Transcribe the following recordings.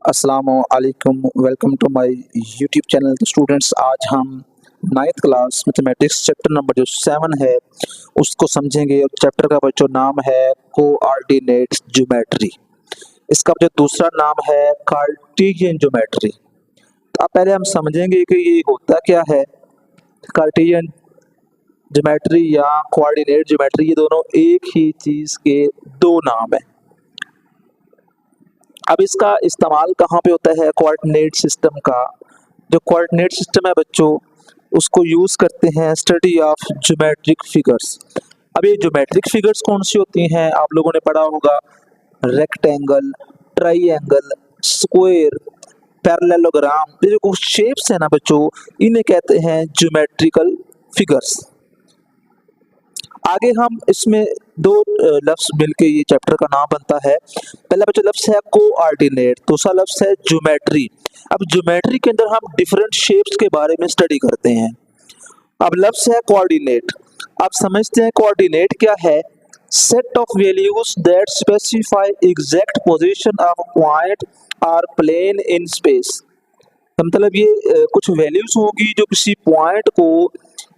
अस्सलामुअलैकुम, welcome to my YouTube channel. तो students, आज हम ninth class mathematics chapter number जो 7 है उसको समझेंगे। और चैप्टर का जो नाम है कोऑर्डिनेट ज्योमेट्री। इसका जो दूसरा नाम है कार्टेशियन ज्योमेट्री। तो अब पहले हम समझेंगे कि ये होता क्या है। कार्टेशियन ज्योमेट्री या कोऑर्डिनेट ज्योमेट्री, ये दोनों एक ही चीज के दो नाम है। अब इसका इस्तेमाल कहाँ पे होता है कोऑर्डिनेट सिस्टम का। जो कोऑर्डिनेट सिस्टम है बच्चों, उसको यूज करते हैं स्टडी ऑफ ज्योमेट्रिक फिगर्स। अब ये ज्योमेट्रिक फिगर्स कौन सी होती हैं, आप लोगों ने पढ़ा होगा। Rectangle, triangle, square, parallelogram. ये जो शेप्स है ना बच्चों, इन्हें कहते हैं ज्योमेट्रिकल फिगर्स। आगे हम इसमें दो लफ्ज मिलके ये चैप्टर का नाम बनता है। पहला बच्चा लफ्ज है कोऑर्डिनेट, दूसरा लफ्ज है ज्योमेट्री। अब ज्योमेट्री के अंदर हम डिफरेंट शेप्स के बारे में स्टडी करते हैं। अब लफ्ज है कोऑर्डिनेट। आप समझते हैं कोऑर्डिनेट क्या है। Set of values that specify exact position of point और प्लेन इन स्पेस। मतलब ये कुछ वैल्यूज होगी जो किसी पॉइंट को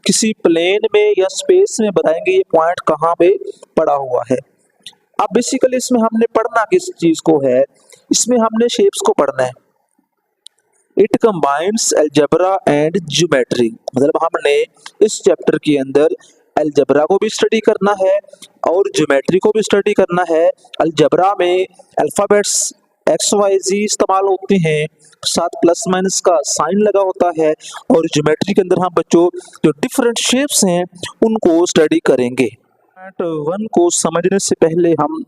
किसी प्लेन में या स्पेस में बताएंगे ये पॉइंट कहाँ पे पड़ा हुआ है। अब बेसिकली इसमें हमने पढ़ना किस चीज को है, इसमें हमने शेप्स को पढ़ना है। It combines algebra and geometry. मतलब हमने इस चैप्टर के अंदर अलजेब्रा को भी स्टडी करना है और ज्योमेट्री को भी स्टडी करना है। अलजेब्रा में अल्फाबेट्स एक्स वाई जी इस्तेमाल होते हैं, साथ प्लस माइनस का साइन लगा होता है। और ज्योमेट्री के अंदर हम बच्चों जो डिफरेंट शेप्स हैं उनको स्टडी करेंगे। पार्ट 1 को समझने से पहले हम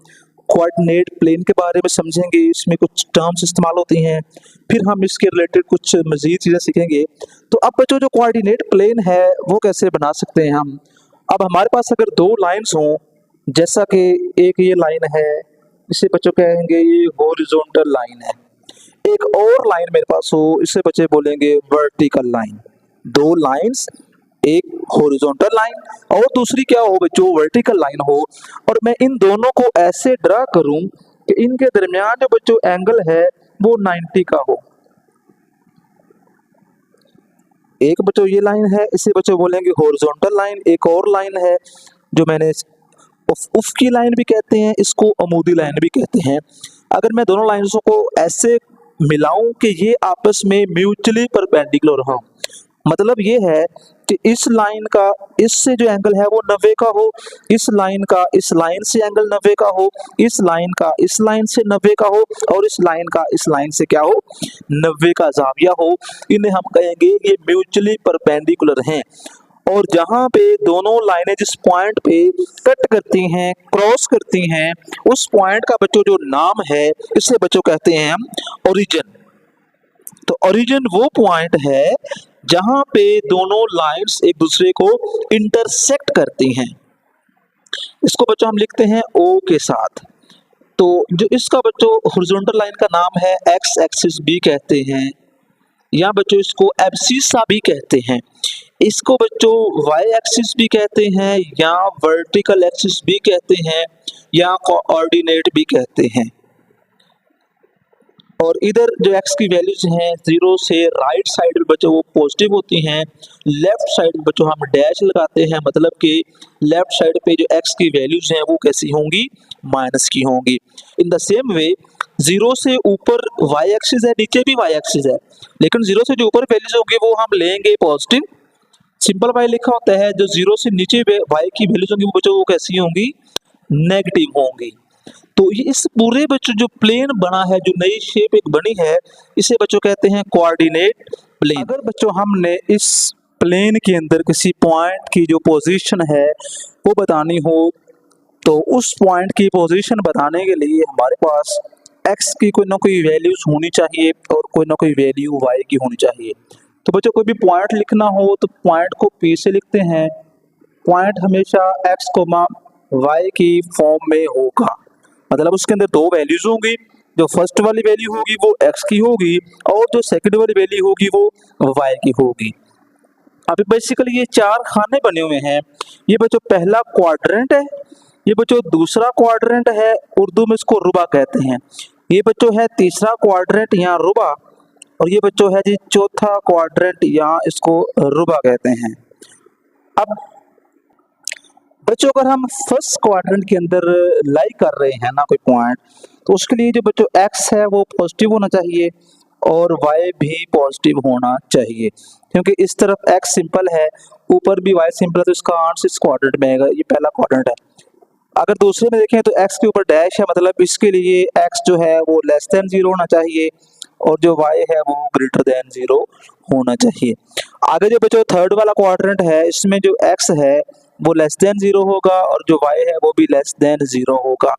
कोऑर्डिनेट प्लेन के बारे में समझेंगे। इसमें कुछ टर्म्स इस्तेमाल होती हैं, फिर हम इसके रिलेटेड कुछ मजीद चीज़ें सीखेंगे। तो अब बच्चों जो कोऑर्डिनेट प्लेन है वो कैसे बना सकते हैं हम। अब हमारे पास अगर दो लाइंस हों, जैसा कि एक ये लाइन है, इसे बच्चों कहेंगे ये हॉरिजॉन्टल लाइन है। एक और लाइन मेरे पास हो, इसे बच्चे बोलेंगे वर्टिकल लाइन। दो लाइंस, एक हॉरिजॉन्टल लाइन और दूसरी क्या हो बच्चों, वर्टिकल लाइन हो। और मैं इन दोनों को ऐसे ड्रा करूं कि इनके दरमियान जो बच्चों एंगल है वो 90 का हो। एक बच्चों ये लाइन है, इसे बच्चों बोलेंगे हॉरिजॉन्टल लाइन। एक और लाइन है जो मैंने उफ़क़ी लाइन भी कहते हैं, इसको अमूदी लाइन भी कहते हैं। अगर मैं दोनों लाइन्स को ऐसे मिलाऊं कि ये आपस में म्यूचुअली परपेंडिकुलर हों, मतलब ये है कि इस लाइन का इससे जो एंगल है वो 90 का हो, इस लाइन का इस लाइन से एंगल 90 का हो, इस लाइन का इस लाइन से 90 का हो और इस लाइन का इस लाइन से क्या हो, 90 का ज़ाविया हो। इन्हें हम कहेंगे ये म्यूचुअली परपेंडिकुलर हैं। और जहां पे दोनों लाइनें जिस पॉइंट पे कट करती हैं, क्रॉस करती हैं, उस पॉइंट का बच्चों जो नाम है इसे बच्चों कहते हैं हम ओरिजिन। तो ओरिजिन वो पॉइंट है जहां पे दोनों लाइंस एक दूसरे को इंटरसेक्ट करती हैं। इसको बच्चों हम लिखते हैं ओ के साथ। तो जो इसका बच्चों हॉरिजॉन्टल लाइन का नाम है एक्स एक्सिस भी कहते हैं, या बच्चों इसको एब्सिसा भी कहते हैं। इसको बच्चों वाई एक्सिस भी कहते हैं, या वर्टिकल एक्सिस भी कहते हैं, या कोऑर्डिनेट भी कहते हैं। और इधर जो एक्स की वैल्यूज हैं 0 से राइट साइड में बच्चों वो पॉजिटिव होती हैं, लेफ्ट साइड में बच्चों हम डैश लगाते हैं, मतलब कि लेफ्ट साइड पे जो एक्स की वैल्यूज हैं वो कैसी होंगी, माइनस की होंगी। इन द सेम वे 0 से ऊपर वाई एक्सिस है, नीचे भी वाई एक्सिस है, लेकिन 0 से जो ऊपर वैल्यूज होंगी वो हम लेंगे पॉजिटिव। सिंपल वाई लिखा होता है, जो 0 से नीचे वाई की वैल्यूज होंगी वो बच्चों वो कैसी होंगी, नेगेटिव होंगी। तो ये इस पूरे बच्चों जो प्लेन बना है, जो नई शेप एक बनी है, इसे बच्चों कहते हैं कोऑर्डिनेट प्लेन। अगर बच्चों हमने इस प्लेन के अंदर किसी पॉइंट की जो पोजीशन है वो बतानी हो, तो उस पॉइंट की पोजीशन बताने के लिए हमारे पास एक्स की कोई ना कोई वैल्यूज होनी चाहिए और कोई ना कोई वैल्यू वाई की होनी चाहिए। तो बच्चों कोई भी पॉइंट लिखना हो तो पॉइंट को पी से लिखते हैं। पॉइंट हमेशा एक्स कोमा वाई की फॉर्म में होगा, मतलब उसके अंदर दो वैल्यूज होंगी। जो फर्स्ट वाली वैल्यू होगी वो एक्स की होगी और जो सेकंड वाली वैल्यू होगी वो वाई की होगी। अभी बेसिकली ये चार खाने बने हुए हैं। ये बच्चों पहला क्वाड्रेंट है, ये बच्चों दूसरा क्वाड्रेंट है, उर्दू में इसको रुबा कहते हैं। ये बच्चों है तीसरा क्वाड्रेंट या रुबा, और ये बच्चों है जी चौथा क्वाड्रेंट या इसको रुबा कहते हैं। अब बच्चों अगर हम फर्स्ट क्वाड्रेंट के अंदर लाई कर रहे हैं ना कोई पॉइंट, तो उसके लिए जो बच्चों एक्स है वो पॉजिटिव होना चाहिए और वाई भी पॉजिटिव होना चाहिए, क्योंकि इस तरफ एक्स सिंपल है, ऊपर भी वाई सिंपल है, तो इसका आंसर इस क्वाड्रेंट में आएगा। ये पहला क्वाड्रेंट है। अगर दूसरे में देखें तो एक्स के ऊपर डैश है, मतलब इसके लिए एक्स जो है वो लेस देन 0 होना चाहिए और जो वाई है वो ग्रेटर देन 0 होना चाहिए। आगे जो बच्चों थर्ड वाला क्वाड्रेंट है, इसमें जो एक्स है वो लेस देन 0 होगा और जो वाई है वो भी लेस देन 0 होगा।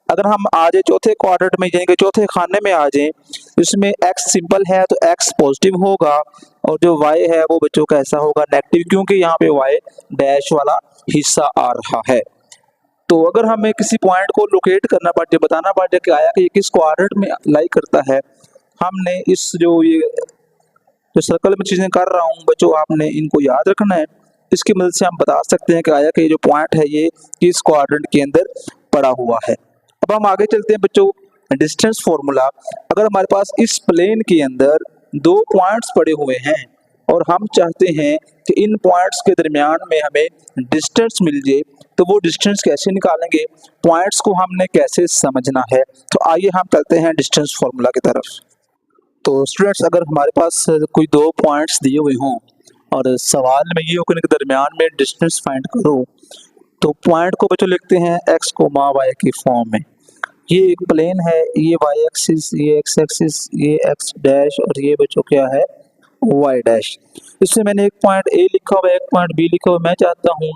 अगर हम आ जाए चौथे क्वाड्रेंट में, यानी कि चौथे खाने में आ जाए, इसमें एक्स सिंपल है तो एक्स पॉजिटिव होगा और जो वाई है वो बच्चों का ऐसा होगा नेगेटिव, क्योंकि यहाँ पे वाई डैश वाला हिस्सा आ रहा है। तो अगर हमें किसी पॉइंट को लोकेट करना पड़े, बताना पड़े कि आया कि ये किस क्वाड्रेंट में लाई करता है, हमने इस जो सर्कल में चीजें कर रहा हूँ बच्चों, आपने इनको याद रखना है। इसकी मदद से हम बता सकते हैं कि आया कि ये जो पॉइंट है ये किस क्वाड्रेंट के अंदर पड़ा हुआ है। अब हम आगे चलते हैं बच्चों, डिस्टेंस फॉर्मूला। अगर हमारे पास इस प्लेन के अंदर दो पॉइंट्स पड़े हुए हैं और हम चाहते हैं कि इन पॉइंट्स के दरमियान में हमें डिस्टेंस मिल जाए, तो वो डिस्टेंस कैसे निकालेंगे, पॉइंट्स को हमने कैसे समझना है, तो आइए हम चलते हैं डिस्टेंस फॉर्मूला की तरफ। तो स्टूडेंट्स, अगर हमारे पास कोई दो पॉइंट्स दिए हुए हों और सवाल में ये हो कि इनके दरमियान में डिस्टेंस फाइंड करो, तो पॉइंट को बच्चों लिखते हैं एक्स कोमा वाई की फॉर्म में। ये एक प्लेन है, ये वाई एक्सिस, ये एक्स एक्सिस, ये एक्स डैश और ये बच्चों क्या है वाई डैश। इससे मैंने एक पॉइंट ए लिखा हुआ है, एक पॉइंट बी लिखा हुआ है। मैं चाहता हूँ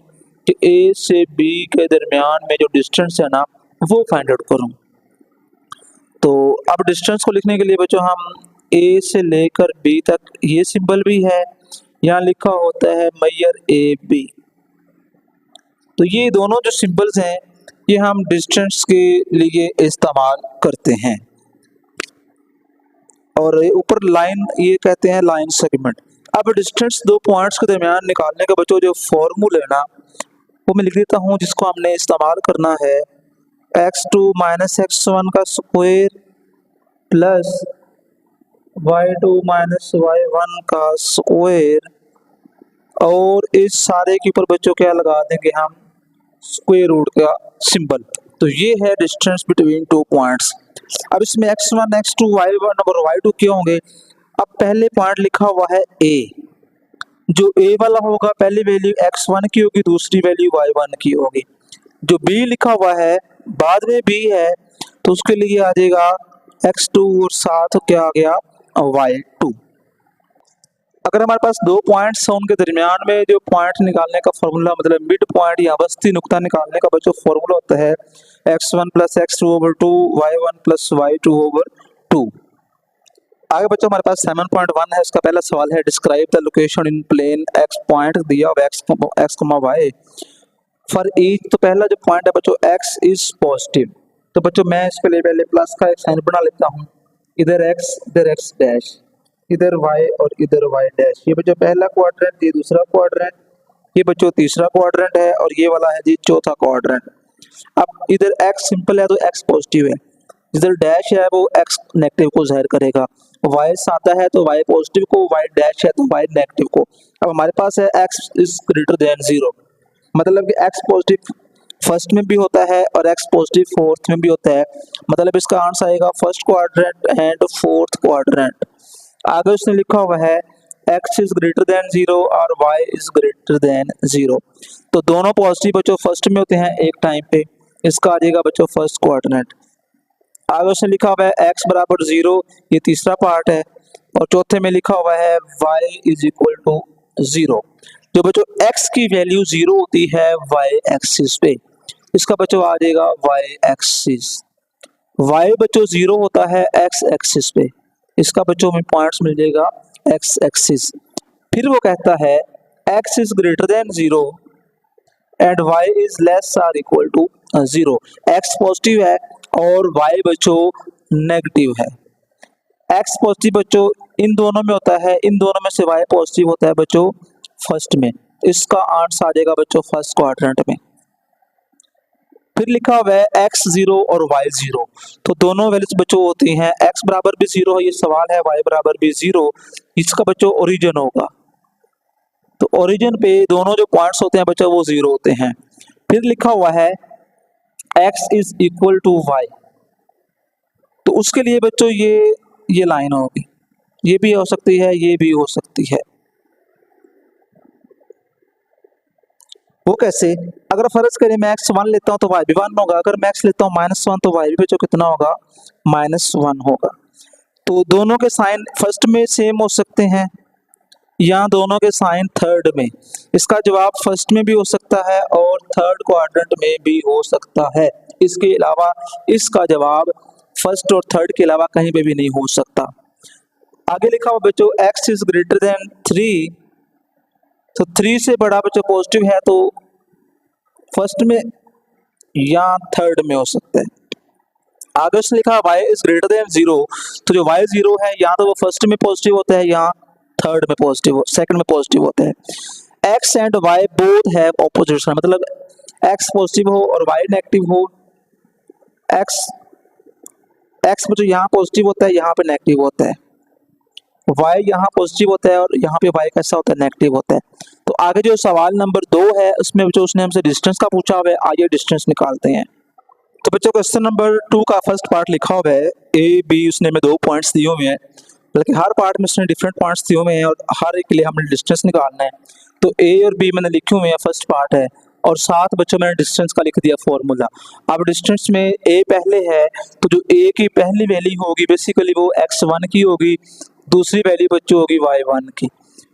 कि ए से बी के दरमियान में जो डिस्टेंस है ना वो फाइंड आउट करूँ। तो अब डिस्टेंस को लिखने के लिए बच्चों हम ए से लेकर बी तक, ये सिंबल भी है, यहाँ लिखा होता है मैयर ए बी। तो ये दोनों जो सिंबल्स हैं ये हम डिस्टेंस के लिए इस्तेमाल करते हैं। और ऊपर लाइन ये कहते हैं लाइन सेगमेंट। अब डिस्टेंस दो पॉइंट्स के दरमियान निकालने का बच्चों जो फॉर्मूला है ना वो मैं लिख देता हूँ, जिसको हमने इस्तेमाल करना है x2 माइनस x1 का square plus y2 minus y1 का स्क्वायर, और इस सारे के ऊपर बच्चों क्या लगा देंगे हम स्क्वायर रूट का सिंबल। तो ये है डिस्टेंस बिटवीन टू पॉइंट्स। अब इसमें x1 x2 y1 और y2 क्या होंगे। अब पहले पॉइंट लिखा हुआ है a, जो a वाला होगा पहली वैल्यू x1 की होगी, दूसरी वैल्यू y1 की होगी। जो b लिखा हुआ है बाद में b है तो उसके लिए आ जाएगा x2 और साथ क्या आ गया y2। अगर हमारे पास दो पॉइंट्स हैं उनके दरमियान में जो पॉइंट निकालने का फॉर्मूला, मतलब मिड पॉइंट या वस्ती नुक्ता निकालने का जो फॉर्मूला होता है x1 plus x2 over 2 y1 plus y2 over 2। आगे बच्चों हमारे पास 7.1 है। इसका पहला सवाल है describe the location in plane x point दिया हुआ x, y फॉर ईच। तो पहला जो पॉइंट है बच्चों x इज पॉजिटिव, तो बच्चों मैं इसके लिए पहले प्लस का एक साइन बना लेता हूँ, इधर x डैश, इधर y और इधर y डैश। ये बच्चों पहला क्वाड्रेंट, ये दूसरा क्वाड्रेंट, ये बच्चों तीसरा क्वाड्रेंट है और ये वाला है जी चौथा क्वाड्रेंट। अब इधर x सिंपल है तो x पॉजिटिव है, इधर डैश है वो x नेगेटिव को जाहिर करेगा, y सादा है तो y पॉजिटिव को, y डैश है तो y नेगेटिव को। अब हमारे पास है x इज ग्रेटर देन 0, मतलब कि x पॉजिटिव फर्स्ट में भी होता है और x पॉजिटिव फोर्थ में भी होता है, मतलब इसका आंसर आएगा first quadrant and fourth quadrant. आगे उसने लिखा हुआ है x इज ग्रेटर देन 0 और y इज ग्रेटर देन 0, तो दोनों पॉजिटिव बच्चों फर्स्ट में होते हैं एक टाइम पे, इसका आ जाएगा बच्चों फर्स्ट क्वाड्रेंट। आगे उसने लिखा हुआ है x बराबर 0, ये तीसरा पार्ट है, और चौथे में लिखा हुआ है y इज इक्वल टू 0। जो बच्चों x की वैल्यू 0 होती है y एक्सिस पे, इसका बच्चों आ जाएगा y एक्सिस। y बच्चों 0 होता है x एक्सिस पे, इसका बच्चों में पॉइंट्स मिल जाएगा x एक्सिस। फिर वो कहता है x is greater than 0 and y is less or equal to 0। x positive है और y बच्चों नेगेटिव है। x पॉजिटिव बच्चों इन दोनों में होता है, इन दोनों में से y पॉजिटिव होता है बच्चों फर्स्ट में, इसका आंसर आ जाएगा बच्चों फर्स्ट क्वाड्रेंट में। फिर लिखा हुआ है x0 और y0, तो दोनों वैल्यूज बच्चों होती हैं x बराबर भी 0 है, ये सवाल है, y बराबर भी 0, इसका बच्चों ओरिजिन होगा, तो ओरिजिन पे दोनों जो पॉइंट्स होते हैं बच्चों वो 0 होते हैं। फिर लिखा हुआ है x is equal to y, तो उसके लिए बच्चों ये लाइन होगी, ये भी हो सकती है, ये भी हो सकती है। वो कैसे? अगर फर्ज करें मैं x1 लेता हूं तो y भी 1 होगा, अगर मैं x लेता हूं -1 तो y भी बच्चों कितना होगा, -1 होगा। तो दोनों के साइन फर्स्ट में सेम हो सकते हैं या दोनों के साइन थर्ड में, इसका जवाब फर्स्ट में भी हो सकता है और थर्ड क्वाड्रेंट में भी हो सकता है। इसके अलावा इसका जवाब फर्स्ट और थर्ड के अलावा कहीं पे भी नहीं हो सकता। आगे लिखा हुआ बच्चों x इज ग्रेटर देन 3, तो 3 से बड़ा बच्चों पॉजिटिव है तो फर्स्ट में या थर्ड में हो सकता है। आगे से लिखा y इज ग्रेटर देन 0, तो जो y 0 है या तो वो फर्स्ट में पॉजिटिव होता है या थर्ड में पॉजिटिव, सेकंड में पॉजिटिव होता है। x and y both have opposition, मतलब x पॉजिटिव हो और y नेगेटिव हो, x में जो यहाँ पॉजिटिव होता है यहाँ पे नेगेटिव होता है, y यहाँ पॉजिटिव होता है और यहाँ पे y कैसा होता है, नेगेटिव होता है। तो आगे जो सवाल नंबर 2 है उसमें जो उसने हमसे डिस्टेंस का पूछा हुआ है, आइए डिस्टेंस निकालते हैं। तो बच्चों क्वेश्चन नंबर 2 का फर्स्ट पार्ट लिखा हुआ है ए बी, उसने में 2 पॉइंट्स दिए हुए हैं, बल्कि हर पार्ट में उसने डिफरेंट पॉइंट्स दिए हुए हैं और हर एक के लिए हमने डिस्टेंस निकालना है। तो ए और बी मैंने लिखे हुए हैं, फर्स्ट पार्ट है, और साथ बच्चों मैंने डिस्टेंस का लिख दिया फॉर्मूला। अब डिस्टेंस में ए पहले है, तो जो ए की पहली वैल्यू होगी बेसिकली वो x1 की होगी, दूसरी वैल्यू बच्चों होगी y1 की।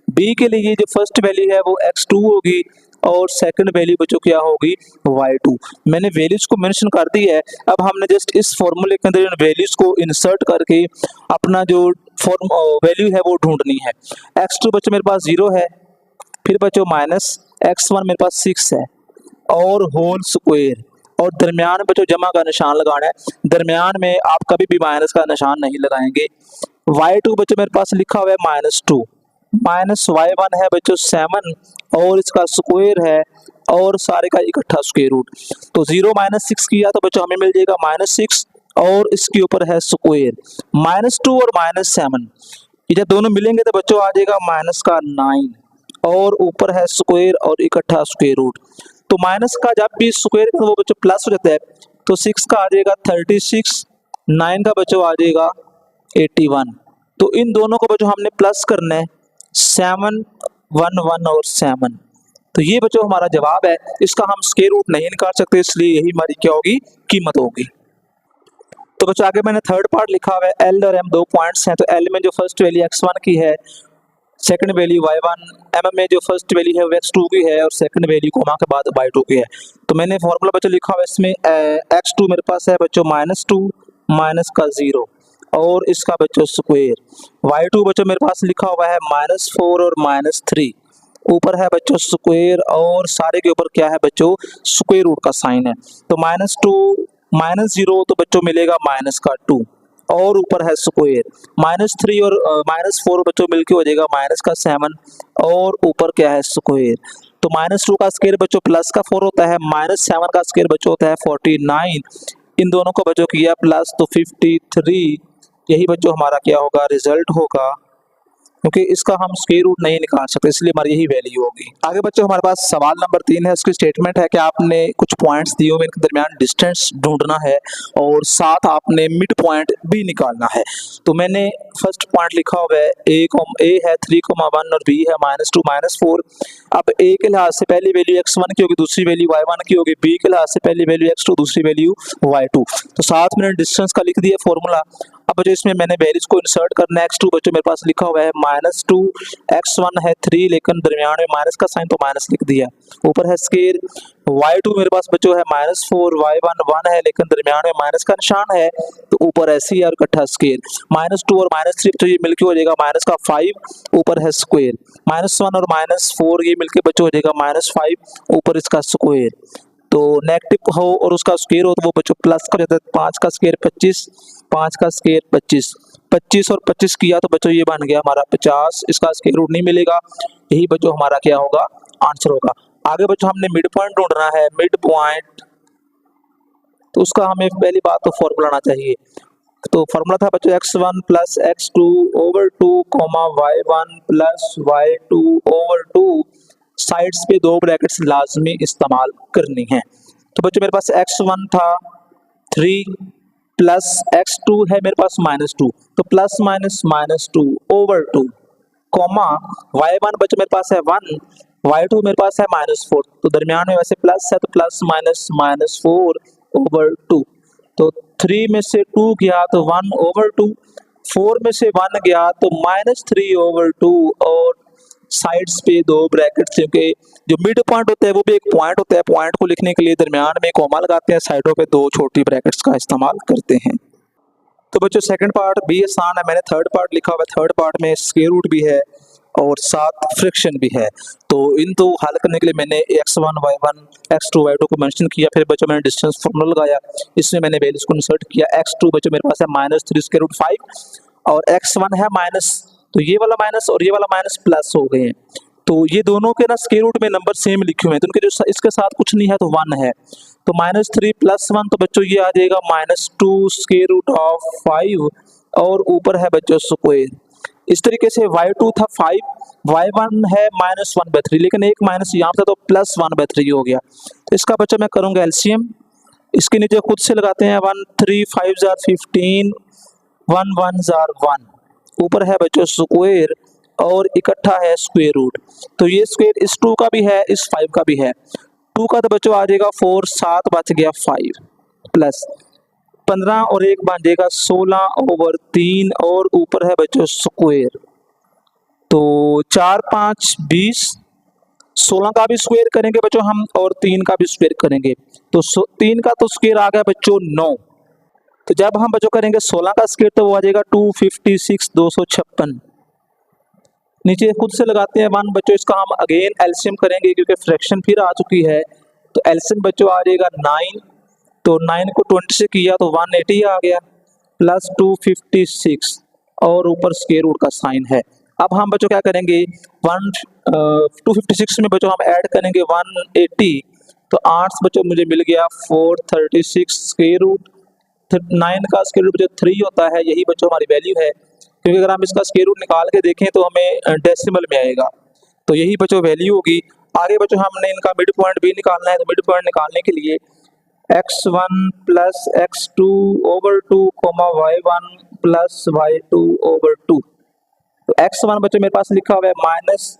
बी के लिए जो फर्स्ट वैल्यू है वो x2 होगी और सेकंड वैल्यू बच्चों क्या होगी, y2। मैंने वैल्यूज को मेंशन कर दी है, अब हमने जस्ट इस फॉर्मूले के अंदर इन वैल्यूज को इंसर्ट करके अपना जो फॉर्म वैल्यू है वो ढूंढनी है। x2 बच्चों मेरे पास 0 है, फिर बच्चों माइनस x1 मेरे पास 6 है और होल स्क्वायर, और दरमियान में बच्चों जमा का निशान लगाना है, दरमियान में आप कभी भी माइनस का निशान नहीं लगाएंगे। y2 बच्चों मेरे पास लिखा हुआ है -2, माइनस y1 है बच्चों 7 और इसका स्क्वायर है और सारे का इकट्ठा स्क्वायर रूट, तो 0 - 6 किया तो बच्चों हमें मिल जाएगा -6 और इसके ऊपर है स्क्वायर, -2 और -7, ये जब दोनों मिलेंगे तो बच्चों आ जाएगा -9 और ऊपर है स्क्वायर और इकट्ठा स्क्वायर रूट। तो माइनस का जब भी स्क्वायर वो बच्चों प्लस हो जाता है, तो 6 का आ जाएगा 36, 9 का बच्चों आ जाएगा 81। तो इन दोनों को बच्चों हमने प्लस करना है, 7 1 1 और 7, तो ये बच्चों हमारा जवाब है। इसका हम स्क्वायर रूट नहीं निकाल सकते, इसलिए यही हमारी क्या होगी, कीमत होगी। तो बच्चों आगे मैंने थर्ड पार्ट लिखा हुआ है एल और एम, 2 पॉइंट्स हैं, तो एल में जो फर्स्ट वैल्यू x1 की है, सेकंड वैल्यू y1, एम में जो फर्स्ट वैल्यू है वो x2 की है और सेकंड वैल्यू कोमा के बाद y2 की है। तो मैंने फॉर्मूला बच्चों लिखा हुआ है इसमें x2 मेरे पास है बच्चों -2 माइनस का 0 और इसका बच्चों स्क्वायर, y2 बच्चों मेरे पास लिखा हुआ है -4 और -3, ऊपर है बच्चों स्क्वायर और सारे के ऊपर क्या है बच्चों, स्क्वायर रूट का साइन है। तो -2 -0 तो बच्चों मिलेगा -2 और ऊपर है स्क्वायर, -3 और -4 बच्चों मिलके हो जाएगा -7 और ऊपर क्या है स्क्वायर। तो -2 का स्क्वायर बच्चों प्लस का 4 होता है, -7 का स्क्वायर बच्चों होता है 49, इन दोनों को बच्चों किया प्लस तो 53, यही बच्चों हमारा क्या होगा, रिजल्ट होगा, क्योंकि इसका हम स्क्वायर रूट नहीं निकाल सकते, इसलिए हमारी यही वैल्यू होगी। आगे बच्चों हमारे पास सवाल नंबर 3 है, उसकी स्टेटमेंट है कि आपने कुछ पॉइंट्स दिए हुए, इनके दरमियान डिस्टेंस ढूंढना है और साथ आपने मिड पॉइंट भी निकालना है। तो मैंने फर्स्ट पॉइंट लिखा हुआ है ए है 3,1 और बी है -2 -4। अब ए के लिहाज से पहली वैल्यू x1 की होगी, दूसरी वैल्यू y1 की होगी, बी के लिहाज से पहली वैल्यू x2, दूसरी वैल्यू y2। तो साथ मैंने डिस्टेंस का लिख दिया फॉर्मूला। अब बच्चों इसमें मैंने वैल्यूज को इंसर्ट करना है, x2 बच्चों मेरे पास लिखा हुआ है -2, x1 है 3 लेकिन दरमियान में माइनस का साइन तो माइनस लिख दिया, ऊपर है स्क्वायर, y2 मेरे पास बच्चों है -4, y1 1 है लेकिन दरमियान में माइनस का निशान है तो ऊपर ऐसे ही और इकट्ठा स्क्वायर, -2 और -3 तो ये मिलके हो जाएगा -5, ऊपर है स्क्वायर, -1 और -4 ये मिलके बच्चों हो जाएगा -5, ऊपर इसका स्क्वायर। तो नेगेटिव हो और उसका स्क्वायर हो तो वो बच्चों प्लस का जाता है, 5 का स्क्वायर 25, 5 का स्क्वायर 25, 25 और 25 किया तो बच्चों ये बन गया हमारा 50, इसका स्क्वायर रूट नहीं मिलेगा, यही बच्चों हमारा क्या होगा, आंसर होगा। आगे बच्चों हमने मिड पॉइंट ढूंढना है, मिड पॉइंट तो उसका हमें पहली बात तो फॉर्मूला आना चाहिए। तो फॉर्मूला था बच्चों x1 plus x2 over 2 comma y1 plus y2 over 2, sides पे दो ब्रैकेट्स लाजमी इस्तेमाल करनी है। तो बच्चों मेरे पास x1 था 3 प्लस x2 है मेरे पास -2, तो plus minus -2 over 2 comma y1 बच्चों मेरे पास है 1, y2 मेरे पास है -4, तो दरमियान में वैसे प्लस है तो प्लस माइनस -4 ओवर 2। तो 3 में से 2 गया तो 1 ओवर 2, 4 में से 1 गया तो -3 ओवर 2, और साइड्स पे दो ब्रैकेट्स, क्योंकि जो मिड पॉइंट होता है वो भी एक पॉइंट होता है, पॉइंट को लिखने के लिए दरमियान में कॉमा लगाते हैं, साइडों पे दो छोटी ब्रैकेट्स का इस्तेमाल करते हैं। तो बच्चों सेकंड पार्ट भी आसान है, मैंने थर्ड पार्ट लिखा हुआ है। थर्ड पार्ट में स्क्वायर रूट भी है और साथ फ्रैक्शन भी है। तो इन दो हल करने के लिए मैंने x1 y1 x2 y2 को मेंशन किया, फिर बच्चों मैंने डिस्टेंस फार्मूला लगाया, इसमें मैंने वैल्यूज को इंसर्ट किया। x2 बच्चों मेरे पास है -3 स्क्वायर रूट 5 और x1 है माइनस, तो ये वाला माइनस और ये वाला माइनस प्लस हो गए हैं। तो ये दोनों के ना स्क्वायर रूट में नंबर सेम लिखे हुए हैं, तो उनके जो इसके साथ कुछ नहीं है तो 1 है, तो -3 प्लस 1, तो बच्चों ये आ जाएगा -2 स्क्वायर रूट ऑफ 5 और ऊपर है बच्चों स्क्वायर। इस तरीके से y2 था 5, y1 है -1/3, लेकिन एक माइनस यहाँ था तो +1/3 हो गया। तो इसका बच्चों मैं करूँगा एलसीएम, इसके नीचे खुद से लगाते हैं 1 3 5 जार 15 1 1 जार 1, ऊपर है बच्चों स्क्वायर और इकट्ठा है स्क्वायर रूट। तो ये स्क्वायर इस 2 का भी है इस 5 का भी है, 2 का तो बच्चों आ जाएगा 4, 7 बच गया 5 प्लस 15 और 1 बन जाएगा 16 ओवर 3 और ऊपर है बच्चों स्क्वायर। तो 4 5 20, 16 का भी स्क्वायर करेंगे बच्चों हम और 3 का भी स्क्वायर करेंगे, तो 3 का तो स्क्वायर आ गया बच्चों 9। तो जब हम बच्चों करेंगे 16 का स्क्वायर तो वो आ जाएगा 256 256। नीचे खुद से लगाते हैं 1 बच्चों, इसका हम अगेन एलसीएम करेंगे क्योंकि फ्रैक्शन फिर आ चुकी है। तो एलसीएम बच्चों आ जाएगा 9, तो 9 को 20 से किया तो 180 आ गया प्लस 256 और ऊपर स्क्वायर रूट का साइन है। अब हम बच्चों क्या करेंगे 256 में बच्चों हम ऐड करेंगे 180, तो 8 बच्चों मुझे मिल गया 436 स्क्वायर रूट 9 का स्क्वायर रूट बच्चों 3 होता है, यही बच्चों हमारी वैल्यू है, क्योंकि अगर हम इसका स्क्वायर रूट निकाल के देखें तो हमें डेसिमल में आएगा, तो यही बच्चों वैल्यू होगी। आगे बच्चों हमने इनका मिड पॉइंट भी निकालना है, तो मिड पॉइंट निकालने के लिए x1 plus x2 over 2 comma y1 plus y2 over 2। तो x1 बच्चों मेरे पास लिखा हुआ है minus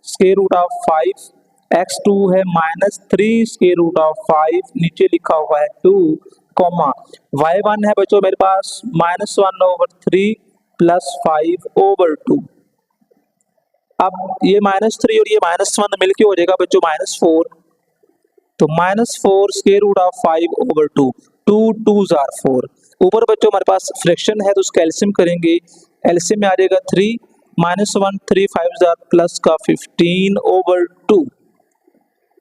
square root of 5, x2 है -3 स्क्वायर रूट ऑफ 5, नीचे लिखा हुआ है 2 कॉमा y1 है बच्चों मेरे पास -1 ओवर 3 प्लस 5 ओवर 2। अब ये -3 और ये -1 मिलके हो जाएगा बच्चों -4, तो -4 स्क्वायर रूट ऑफ 5 ओवर 2, 2 2 जार 4। ऊपर बच्चों हमारे पास फ्रैक्शन है तो उसका एलसीएम करेंगे, एलसीएम में आ जाएगा 3 -1 3 5 जार प्लस का 15 ओवर 2।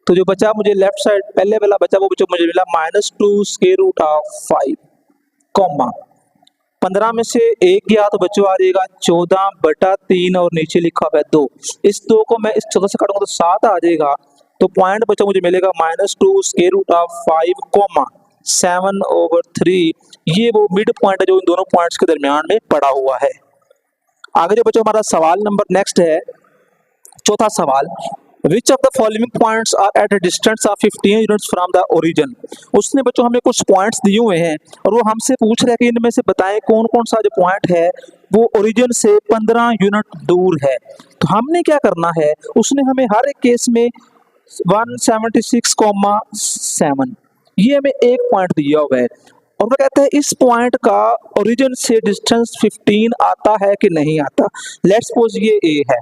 तो जो बचा मुझे लेफ्ट साइड पहले वाला बचा वो बच्चों मुझे मिला -2 स्क्वायर रूट ऑफ 5 कॉमा 15 में से 1 गया तो बच्चों आ जाएगा 14/3 और नीचे लिखा हुआ है 2। इस 2 को मैं इस 14 से काटूंगा तो 7 आ जाएगा, तो पॉइंट बच्चों मुझे मिलेगा -2 square root of 5 comma 7 over 3। ये वो मिड पॉइंट है जो इन दोनों पॉइंट्स के दरमियान में पड़ा हुआ है। आगे जो बच्चों हमारा सवाल नंबर नेक्स्ट है, चौथा सवाल, which of the following points are at a distance of 15 units from the origin. उसने बच्चों हमें कुछ पॉइंट्स दिए हुए हैं और वो हमसे पूछ रहा है कि इनमें से बताएं कौन कौन सा जो पॉइंट है वो ओरिजिन से 15 यूनिट दूर है। तो हमने क्या करना है, उसने हमें हर एक केस में 176,7 ये हमें एक पॉइंट दिया हुआ है और वो कहते हैं इस पॉइंट का ओरिजिन से डिस्टेंस 15 आता है कि नहीं आता। लेट्स सपोज ये ए है,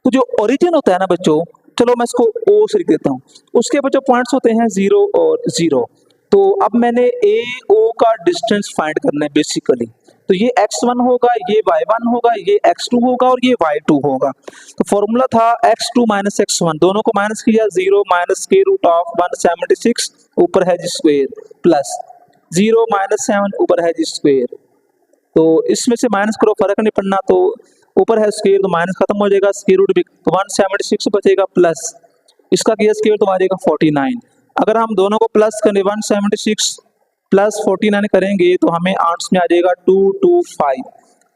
तो जो ओरिजिन होता है ना बच्चों, चलो मैं इसको ओ से लिख देता हूँ, उसके बच्चों पॉइंट्स होते हैं 0 और 0। तो अब मैंने ए ओ का डिस्टेंस फाइंड करना है बेसिकली, तो ये x1 होगा, ये y1 होगा, ये x2 होगा और ये y2 होगा। तो फॉर्मूला था x2 माइनस x1, दोनों को माइनस किया, 0 माइनस स्क्वायर रूट ऑफ 176 ऊपर है जी स्क्वायर प्लस 0 माइनस 7 ऊपर है जी स्क्वायर। तो इसमें से माइनस करो फर्क नहीं पड़ना, तो ऊपर है स्क्वायर तो माइनस खत्म हो जाएगा, स्क्वायर रूट भी तो 176 बचेगा प्लस इसका किया स्क्वायर तो आ जाएगा 49। अगर हम दोनों को प्लस करें 176 प्लस 49 करेंगे तो हमें आंसर में आ जाएगा 225।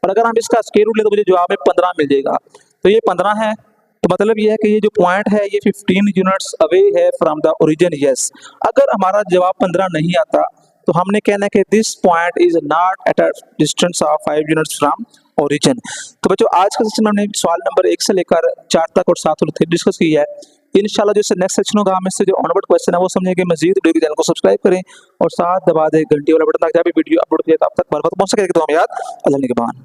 और अगर हम इसका स्क्वायर रूट ले तो मुझे जवाब में 15 मिल जाएगा। तो ये 15 है, तो मतलब ये है कि ये जो पॉइंट है ये 15 यूनिट्स अवे है फ्रॉम द ओरिजिन। यस, अगर हमारा जवाब 15 नहीं आता तो हमने कहना है कि this point is not at a distance of 5 units from origin. तो बच्चों आज का सेशन हमने सवाल नंबर 1 से लेकर 4 तक और 7 और 3 डिस्कस किया है। इंशाल्लाह जो नेक्स्ट सेक्शन होगा हम इससे जो ऑनवर्ड क्वेश्चन है वो समझेंगे। मजीद वीडियो के चैनल को सब्सक्राइब करें और साथ दबा दें घंटी वाला बटन ताकि जब भी वीडियो अपलोड किया तब तक बार बार पहुंच सके। तो हम याद अल्लाह निगहबान।